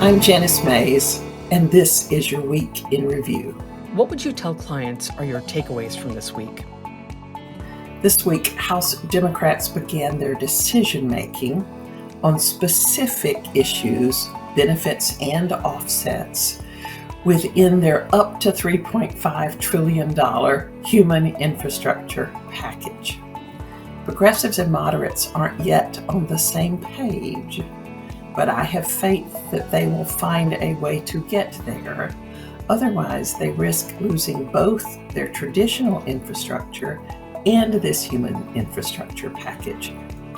I'm Janice Mays, and this is your Week in Review. What would you tell clients are your takeaways from this week? This week, House Democrats began their decision-making on specific issues, benefits, and offsets within their up to $3.5 trillion human infrastructure package. Progressives and moderates aren't yet on the same page, but I have faith that they will find a way to get there. Otherwise, they risk losing both their traditional infrastructure and this human infrastructure package,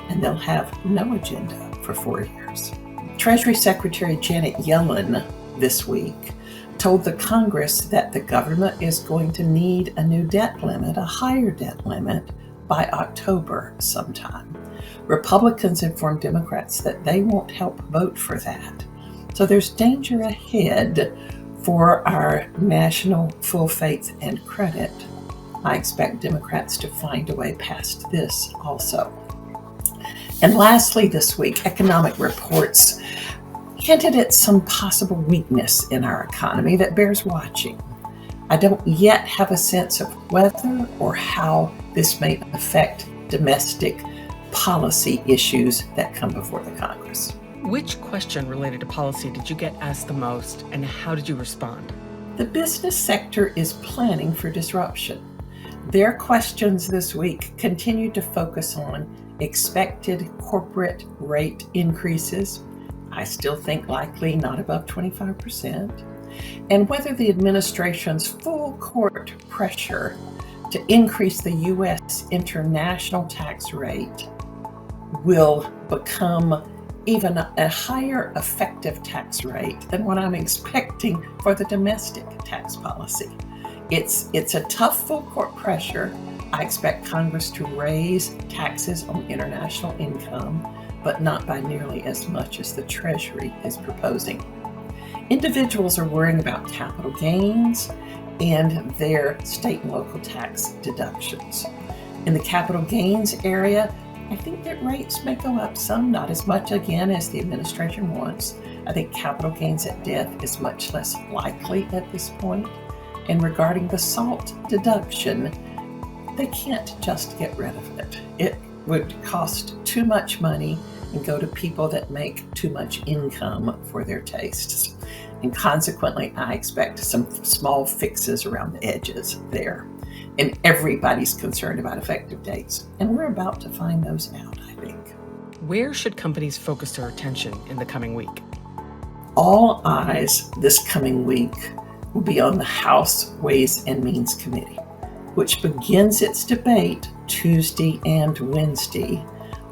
and they'll have no agenda for 4 years. Treasury Secretary Janet Yellen this week told the Congress that the government is going to need a new debt limit, a higher debt limit, by October sometime. Republicans informed Democrats that they won't help vote for that. So there's danger ahead for our national full faith and credit. I expect Democrats to find a way past this also. And lastly this week, economic reports hinted at some possible weakness in our economy that bears watching. I don't yet have a sense of whether or how this may affect domestic policy issues that come before the Congress. Which question related to policy did you get asked the most, and how did you respond? The business sector is planning for disruption. Their questions this week continue to focus on expected corporate rate increases. I still think likely not above 25%. And whether the administration's full court pressure to increase the U.S. international tax rate will become even a higher effective tax rate than what I'm expecting for the domestic tax policy. It's a tough full court pressure. I expect Congress to raise taxes on international income, but not by nearly as much as the Treasury is proposing. Individuals are worrying about capital gains and their state and local tax deductions. In the capital gains area, I think that rates may go up some, not as much again as the administration wants. I think capital gains at death is much less likely at this point. And regarding the SALT deduction, they can't just get rid of it. It would cost too much money and go to people that make too much income for their tastes. And consequently, I expect some small fixes around the edges there. And everybody's concerned about effective dates. And we're about to find those out, I think. Where should companies focus their attention in the coming week? All eyes this coming week will be on the House Ways and Means Committee, which begins its debate Tuesday and Wednesday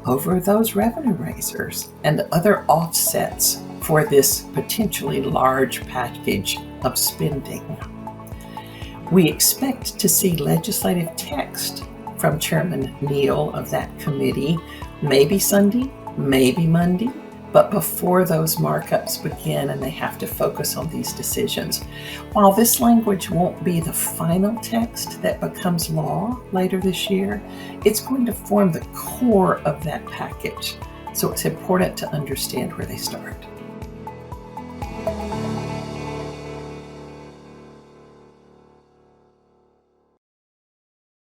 over those revenue raisers and other offsets for this potentially large package of spending. We expect to see legislative text from Chairman Neal of that committee, maybe Sunday, maybe Monday, but before those markups begin and they have to focus on these decisions. While this language won't be the final text that becomes law later this year, it's going to form the core of that package. So it's important to understand where they start.